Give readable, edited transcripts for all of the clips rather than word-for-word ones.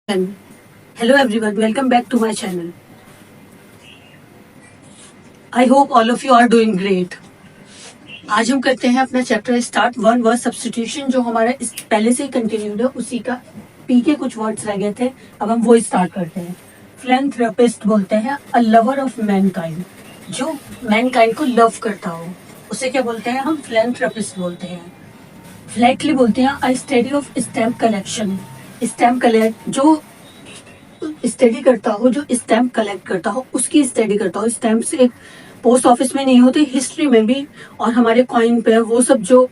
And hello everyone, welcome back to my channel. I hope all of you are doing great. आज हम करते हैं अपना chapter start one word substitution जो हमारा इस पहले से ही कंटिन्यूड है, उसी का पी के कुछ वर्ड्स रह गए थे, अब हम वो स्टार्ट करते हैं. फिलैंथ्रोपिस्ट बोलते हैं अ लवर ऑफ मैनकाइंड, जो मैनकाइंड को लव करता हो उसे क्या बोलते हैं हम फिलैंथ्रोपिस्ट बोलते हैं. फ्लैटली बोलते हैं अ study of stamp collection, stamp collect जो स्टडी करता हो, जो स्टैम्प कलेक्ट करता हो उसकी स्टडी करता हो. स्टैम्प से पोस्ट ऑफिस में नहीं होते, हिस्ट्री में भी और हमारे कॉइन पे वो सब जो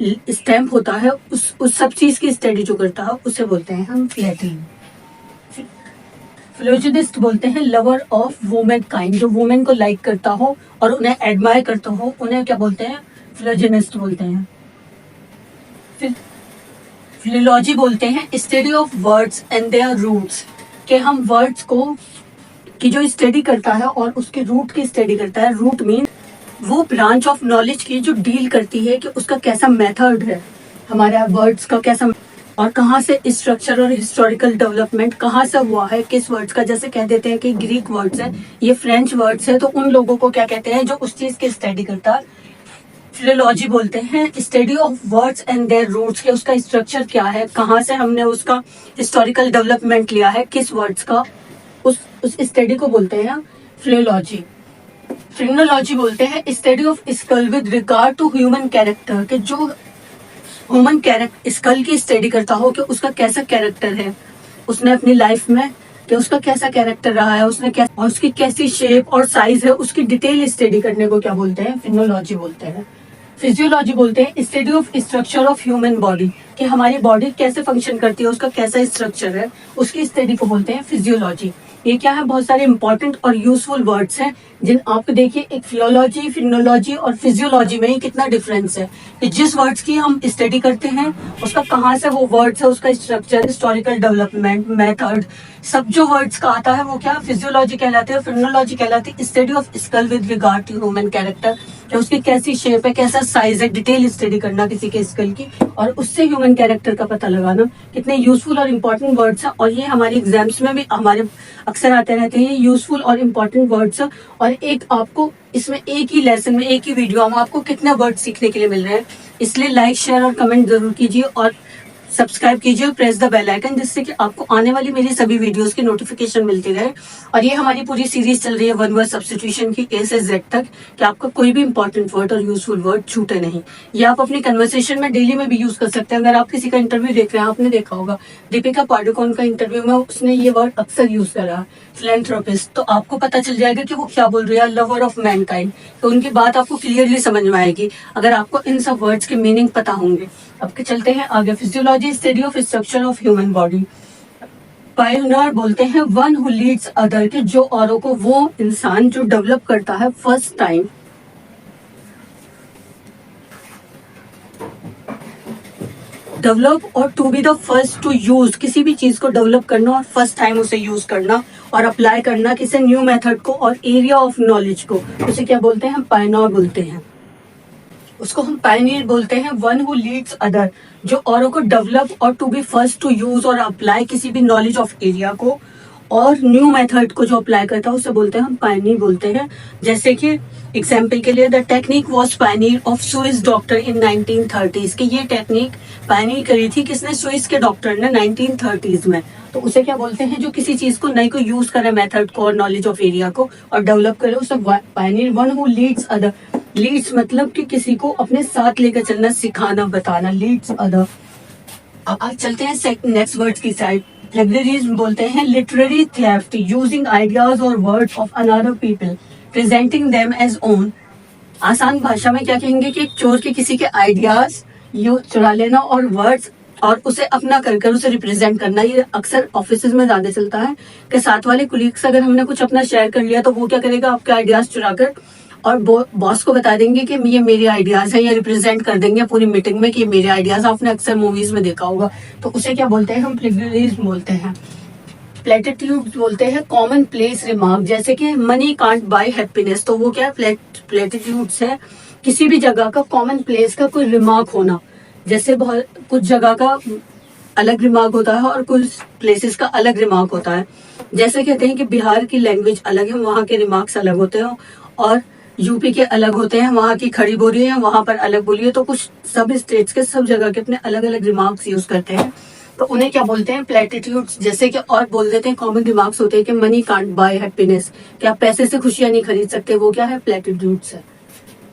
स्टैम्प होता है उस सब चीज की स्टडी जो करता है उसे बोलते हैं हम फ्लैटली. फिलोजिनिस्ट बोलते हैं लवर ऑफ वुमेन काइंड, जो वुमेन को लाइक करता हो और उन्हें एडमायर करता हो उन्हें क्या बोलते हैं फिलोजिनिस्ट बोलते हैं. फिलोलॉजी बोलते हैं study of words and their roots, कि हम वर्ड्स को की जो स्टडी करता है और उसके रूट की स्टडी करता है. रूट मीन वो ब्रांच ऑफ नॉलेज की जो डील करती है कि उसका कैसा मेथड है, हमारे वर्ड्स का कैसा और कहाँ से स्ट्रक्चर और हिस्टोरिकल डेवलपमेंट कहाँ से हुआ है, किस वर्ड्स का. जैसे कह देते हैं कि ग्रीक वर्ड्स है, ये फ्रेंच वर्ड्स है, तो उन लोगों को क्या कहते हैं जो उस चीज की स्टडी करता है. फिलोलॉजी बोलते हैं study of words and their roots, के उसका स्ट्रक्चर क्या है, कहाँ से हमने उसका हिस्टोरिकल डेवलपमेंट लिया है, किस वर्ड्स का, उस स्टडी को बोलते हैं फिलोलॉजी. फ्रेनोलॉजी बोलते हैं study of skull with regard to human character, के जो ह्यूमन कैरेक्टर स्कल की स्टडी करता हो कि उसका कैसा कैरेक्टर है, उसने अपनी लाइफ में कि उसका कैसा कैरेक्टर रहा है, उसने कैसा और उसकी कैसी शेप और साइज है, उसकी डिटेल स्टडी करने को क्या बोलते हैं फिनोलॉजी बोलते हैं. फिजियोलॉजी बोलते हैं study of structure of human body, कि हमारी बॉडी कैसे फंक्शन करती है, उसका कैसा स्ट्रक्चर है, उसकी स्टडी को बोलते हैं फिजियोलॉजी. ये क्या है, बहुत सारे इंपॉर्टेंट और यूजफुल वर्ड्स हैं जिन आपको देखिए एक फिलोलॉजी, फिनोलॉजी और फिजियोलॉजी में ही कितना डिफरेंस है कि जिस वर्ड्स की हम स्टडी करते हैं उसका कहाँ से वो वर्ड्स है, उसका स्ट्रक्चर, हिस्टोरिकल डेवलपमेंट, मेथड, सब जो वर्ड्स का आता है वो क्या फिजियोलॉजी कहलाते हैं. फिनोलॉजी कहलाती है study of skull with regard to human character, कि उसकी कैसी शेप है, कैसा साइज है, डिटेल स्टडी करना किसी के स्कल की और उससे ह्यूमन कैरेक्टर का पता लगाना. कितने यूजफुल और इम्पोर्टेंट वर्ड्स हैं और ये हमारे एग्जाम्स में भी हमारे अक्सर आते रहते हैं यूजफुल और इम्पोर्टेंट वर्ड्स. और एक आपको इसमें एक ही लेसन में, एक ही वीडियो में आपको कितने वर्ड सीखने के लिए मिल रहे हैं. इसलिए लाइक, शेयर और कमेंट जरूर कीजिए और सब्सक्राइब कीजिए और प्रेस द बेल आइकन, जिससे कि आपको आने वाली मेरी सभी वीडियोस की नोटिफिकेशन मिलती रहे. और ये हमारी पूरी सीरीज चल रही है वन वर्ड सब्स्टिट्यूशन की ए से जेड तक, कि आपका कोई भी इंपॉर्टेंट वर्ड और यूजफुल वर्ड छूटे नहीं. ये आप अपनी कन्वर्सेशन में डेली में भी यूज कर सकते हैं. अगर आप किसी का इंटरव्यू देख रहे हैं, आपने देखा होगा दीपिका पादुकोण का इंटरव्यू में उसने ये वर्ड अक्सर यूज करा फिलैंथ्रोपिस्ट, तो आपको पता चल जाएगा कि वो क्या बोल रही है, लवर ऑफ मैनकाइंड. तो उनकी बात आपको क्लियरली समझ में आएगी अगर आपको इन सब वर्ड्स के मीनिंग पता होंगे. अब के चलते हैं आगे. Physiology study of structure of human body. Pioneer बोलते हैं वन हु लीड्स अदर, के जो औरों को, वो इंसान जो डेवलप करता है फर्स्ट टाइम. डेवलप और to be the first to use, किसी भी चीज को डेवलप करना और फर्स्ट टाइम उसे यूज करना और अप्लाई करना किसी न्यू मेथड को और एरिया ऑफ नॉलेज को, उसे क्या बोलते हैं हम पायोनियर बोलते हैं. उसको हम पायनियर बोलते हैं. वन हु लीड्स अदर, जो औरों को डेवलप और to be first to use और अप्लाई किसी भी नॉलेज ऑफ एरिया को और न्यू मेथड को जो अप्लाई करता है उसे बोलते हैं हम पायनियर बोलते हैं. जैसे कि एग्जाम्पल के लिए the technique was Pioneer of Swiss doctor in 1930s, कि ये टेक्निक पायनियर करी थी किसने, स्विस के डॉक्टर ने 1930s में. तो उसे क्या बोलते हैं जो किसी चीज को नई को यूज करे, मेथड को और नॉलेज ऑफ एरिया को और डेवलप करे, उसे pioneer. One who leads other, leads मतलब कि किसी को अपने साथ लेकर चलना, सिखाना, बताना, लीड्स अदर. अब आज चलते हैं नेक्स्ट वर्ड्स की साइड. प्लेगरिज्म बोलते हैं लिटरेरी थेफ्ट, यूजिंग आइडियाज और words of another people presenting them as own. आसान भाषा में क्या कहेंगे कि एक चोर के किसी के आइडियाज यू चुरा लेना और वर्ड्स और उसे अपना कर उसे रिप्रेजेंट करना. ये अक्सर ऑफिसेज में ज्यादा चलता है कि साथ वाले कुलीग्स अगर हमने कुछ अपना शेयर कर लिया तो वो क्या करेगा, आपके आइडियाज चुरा कर और बॉस को बता देंगे कि ये मेरे आइडियाज हैं, या रिप्रेजेंट कर देंगे पूरी मीटिंग में कि ये मेरे आइडियाज. आपने अक्सर मूवीज में देखा होगा. तो उसे क्या बोलते हैं हम प्लेगरिज्म बोलते हैं. प्लेटिट्यूड बोलते हैं कॉमन प्लेस रिमार्क, जैसे कि मनी कांट बाय हैप्पीनेस, तो वो क्या प्लेटिट्यूड्स है किसी भी जगह का कॉमन प्लेस का कोई रिमार्क होना. जैसे बहुत कुछ जगह का अलग रिमार्क होता है और कुछ प्लेसेस का अलग रिमार्क होता है। जैसे कहते हैं कि बिहार की लैंग्वेज अलग है, वहाँ के रिमार्क्स अलग होते हैं, और यूपी के अलग होते हैं, वहाँ की खड़ी बोली है, वहाँ पर अलग बोली है। तो कुछ सब स्टेट्स के सब जगह के अपने अलग अलग रिमार्क्स यूज करते हैं, तो उन्हें क्या बोलते हैं, प्लेटिट्यूड्स। जैसे कि और बोल देते हैं, कॉमन रिमार्क्स होते हैं कि मनी कांट बाय हैप्पीनेस, कि आप पैसे से खुशियां नहीं खरीद सकते, वो क्या है, प्लेटिट्यूड्स है।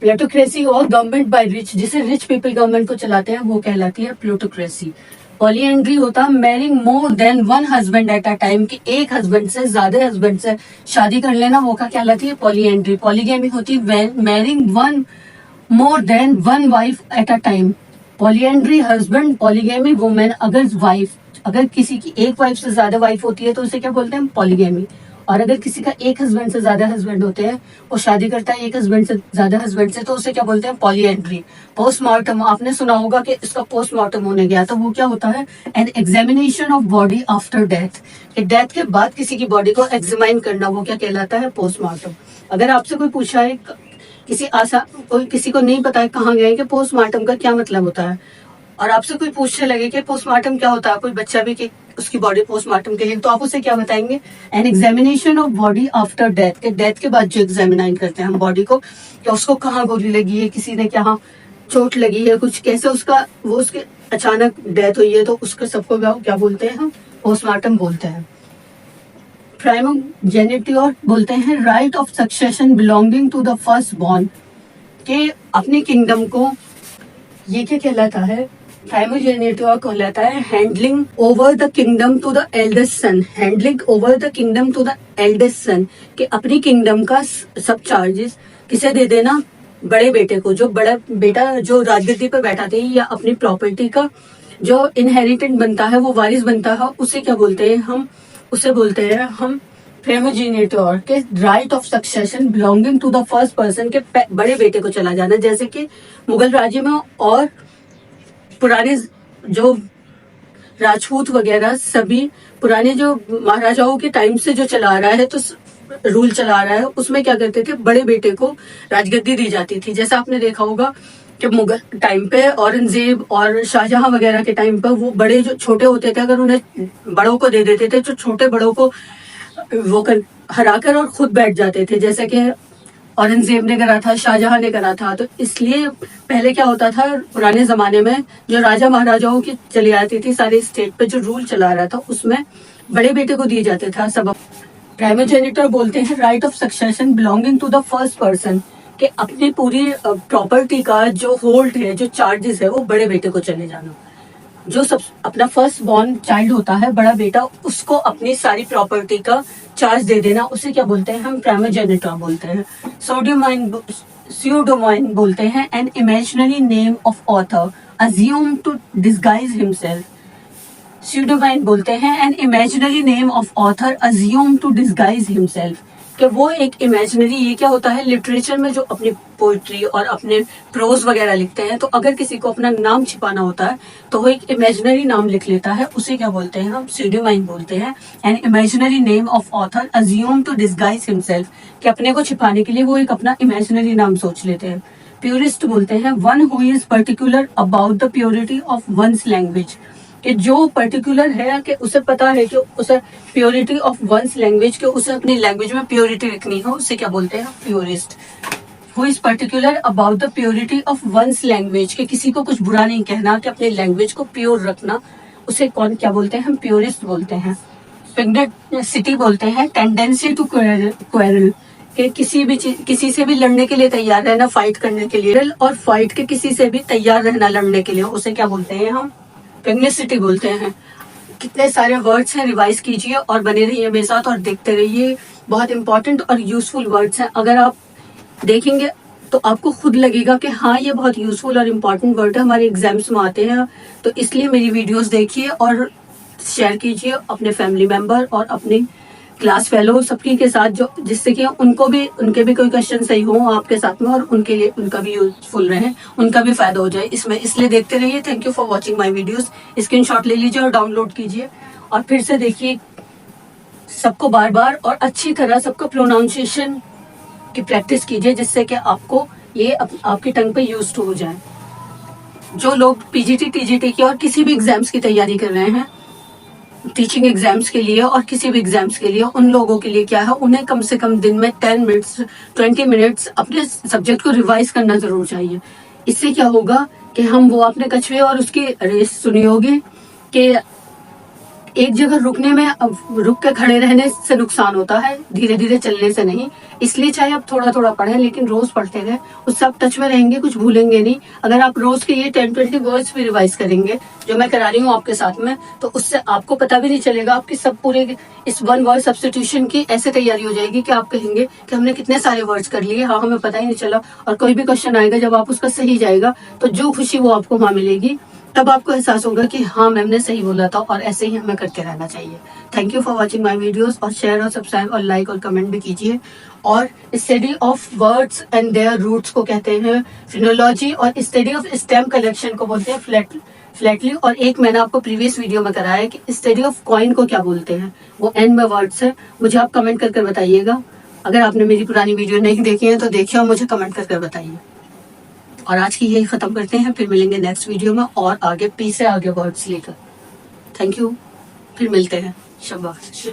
प्लूटोक्रेसी और गवर्नमेंट बाय रिच, जिसे रिच पीपल गवर्नमेंट को चलाते हैं, वो कहलाती है प्लूटोक्रेसी। पॉलीएंड्री होता है marrying more than one husband at a time, कि एक हस्बैंड से ज्यादा हस्बैंड से शादी कर लेना, वो क्या कहलाती है, पॉलीएंड्री। पॉलीगैमी होती है marrying one more than one wife at a time. Polyandry husband, polygamy women. अगर किसी की एक वाइफ से ज्यादा वाइफ होती है तो उसे क्या बोलते हैं, पॉलीगैमी। और अगर किसी का एक हस्बैंड से ज्यादा हस्बैंड होते हैं, वो शादी करता है एक हस्बैंड से ज्यादा हस्बैंड से, तो उसे क्या बोलते हैं, पॉलीएंड्री। पोस्टमार्टम, आपने सुना होगा कि इसका पोस्टमार्टम होने गया, तो वो क्या होता है, an examination of body after death. Death के बाद किसी की बॉडी को एग्जामिन करना, वो क्या कहलाता है, पोस्टमार्टम। अगर आपसे कोई पूछा है, किसी को नहीं पता है कहाँ गए कि पोस्टमार्टम का क्या मतलब होता है, और आपसे कोई पूछने लगे कि पोस्टमार्टम क्या होता है, कोई बच्चा भी कि उसकी बॉडी पोस्टमार्टम के लिए, तो आप उसे क्या बताएंगे, an examination of body after death, के डेथ के बाद जो एग्जामिनाइन करते हैं हम बॉडी को, कि उसको कहाँ गोली लगी है, किसी ने क्या चोट लगी है, कुछ कैसे उसके अचानक डेथ हुई है, तो उसके सबको क्या बोलते हैं, हम पोस्टमार्टम बोलते हैं। प्राइमोजेनिटिव बोलते हैं right of succession belonging to the first born, के अपनी किंगडम को, ये क्या कहलाता है, प्राइमोजेनिटिव कहलाता है handing over the kingdom to the eldest son. Handing over the kingdom to the eldest son, कि अपनी किंगडम का सब चार्जेस किसे दे देना, बड़े बेटे को। जो बड़ा बेटा जो राजगद्दी पर बैठा था, या अपनी प्रॉपर्टी का जो इनहेरिटेंट बनता है, वो वारिस बनता है, उसे क्या बोलते हैं हम, उसे बोलते हैं हम प्राइमोजेनिटिव, के right of succession belonging to the first person, के बड़े बेटे को चला जाना। जैसे कि मुगल राज्य में और पुराने जो राजपूत वगैरह सभी पुराने जो महाराजाओं के टाइम से जो चला रहा है, तो रूल चला रहा है, उसमें क्या करते थे, बड़े बेटे को राजगद्दी दी जाती थी। जैसा आपने देखा होगा कि मुगल टाइम पे औरंगजेब और शाहजहां वगैरह के टाइम पर, वो बड़े जो छोटे होते थे, अगर उन्हें बड़ों को दे देते थे, जो छोटे बड़ों को हराकर और खुद बैठ जाते थे, जैसे कि औरंगजेब ने करा था, शाहजहां ने करा था। तो इसलिए पहले क्या होता था, पुराने जमाने में जो राजा महाराजाओं की चली आती थी सारी स्टेट पे जो रूल चला रहा था, उसमें बड़े बेटे को दिए जाते था सब। प्राइमोजेनिटर बोलते हैं right of succession belonging to the first person, कि अपनी पूरी प्रॉपर्टी का जो होल्ड है, जो चार्जेस है, वो बड़े बेटे को चले जाना। जो सब अपना फर्स्ट बॉर्न चाइल्ड होता है, बड़ा बेटा, उसको अपनी सारी प्रॉपर्टी का चार्ज दे देना, उसे क्या बोलते हैं, हम प्राइमोजेनिटर बोलते हैं। स्यूडोमाइन बोलते हैं an imaginary name of author assume to disguise himself. Pseudonym बोलते हैं an imaginary name of author assume to disguise himself, कि वो एक इमेजिनरी, ये क्या होता है, लिटरेचर में जो अपनी पोइट्री और अपने प्रोज वगैरह लिखते हैं, तो अगर किसी को अपना नाम छिपाना होता है तो वो एक इमेजिनरी नाम लिख लेता है, उसे क्या बोलते हैं, हम स्यूडोमाइन बोलते हैं। An imaginary name of author assume to disguise himself, कि अपने को छिपाने के लिए वो एक अपना इमेजिनरी नाम सोच लेते हैं। प्योरिस्ट बोलते हैं one who is particular about the purity of one's language, कि जो पर्टिकुलर है, कि उसे पता है कि उसे प्योरिटी ऑफ वंस लैंग्वेज, के उसे अपनी लैंग्वेज में प्योरिटी रखनी हो, उसे क्या बोलते हैं, purist. Who is particular about the purity of one's language, के किसी को कुछ बुरा नहीं कहना, कि अपनी लैंग्वेज को प्योर रखना, उसे कौन क्या बोलते हैं, हम प्योरिस्ट बोलते हैं। पिग्नेसिटी बोलते हैं टेंडेंसी टू क्वेरल, कि किसी से भी लड़ने के लिए तैयार रहना, फाइट करने के लिए, और फाइट के किसी से भी तैयार रहना लड़ने के लिए, उसे क्या बोलते हैं, हम पिग्नेसिटी बोलते हैं। कितने सारे वर्ड्स हैं, रिवाइज कीजिए और बने रहिए मेरे साथ और देखते रहिए। बहुत इंपॉर्टेंट और यूजफुल वर्ड्स हैं, अगर आप देखेंगे तो आपको खुद लगेगा कि हाँ, ये बहुत यूजफुल और इम्पोर्टेंट वर्ड है, हमारे एग्जाम्स में आते हैं। तो इसलिए मेरी वीडियोस देखिए और शेयर कीजिए अपने फैमिली मेंबर और अपने क्लास फेलो सबकी के साथ, जो जिससे कि उनके भी कोई क्वेश्चन सही हो आपके साथ में, और उनके लिए उनका भी यूजफुल रहे, उनका भी फायदा हो जाए इसमें। इसलिए देखते रहिए। Thank you for watching my videos. Screenshot ले लीजिए और डाउनलोड कीजिए और फिर से देखिए सबको बार बार, और अच्छी तरह सबको प्रोनाउंसिएशन की प्रैक्टिस कीजिए, जिससे कि आपको ये आपकी टंग पे यूज्ड हो जाए। जो लोग पीजीटी टीजीटी की और किसी भी एग्जाम्स की तैयारी कर रहे हैं, टीचिंग एग्जाम्स के लिए और किसी भी एग्जाम्स के लिए, उन लोगों के लिए क्या है, उन्हें कम से कम दिन में 10 मिनट्स 20 मिनट्स अपने सब्जेक्ट को रिवाइज करना जरूर चाहिए। इससे क्या होगा कि हम वो आपने कछुए और उसकी रेस सुनी होगी कि एक जगह रुकने में, रुक के खड़े रहने से नुकसान होता है, धीरे धीरे चलने से नहीं। इसलिए चाहे आप थोड़ा थोड़ा पढ़ें लेकिन रोज पढ़ते रहे, उससे आप टच में रहेंगे, कुछ भूलेंगे नहीं। अगर आप रोज के ये 10-20 वर्ड्स भी रिवाइज करेंगे जो मैं करा रही हूँ आपके साथ में, तो उससे आपको पता भी नहीं चलेगा, आपकी सब पूरे इस वन वर्ड सब्स्टिट्यूशन की ऐसे तैयारी हो जाएगी कि आप कहेंगे कि हमने कितने सारे वर्ड्स कर लिए, हाँ हमें पता ही नहीं चला। और कोई भी क्वेश्चन आएगा जब आप उसका सही जाएगा तो जो खुशी वो आपको वहां मिलेगी, तब आपको एहसास होगा कि हाँ मैम ने सही बोला था और ऐसे ही हमें करते रहना चाहिए। Thank you for watching my videos, और शेयर और सब्सक्राइब और लाइक और कमेंट भी कीजिए। और study of words and their roots को कहते हैं फिनोलॉजी, और स्टडी ऑफ स्टेम कलेक्शन को बोलते हैं फ्लैटली। और एक मैंने आपको प्रीवियस वीडियो में कराया है कि स्टडी ऑफ कॉइन को क्या बोलते हैं, वो एंड में वर्ड्स है। मुझे आप कमेंट करके बताइएगा। अगर आपने मेरी पुरानी वीडियो नहीं देखी है तो देखिए और मुझे कमेंट करके बताइए। और आज की यही खत्म करते हैं, फिर मिलेंगे नेक्स्ट वीडियो में और आगे पी से आगे वर्ड्स लेकर। थैंक यू, फिर मिलते हैं। शाबाश।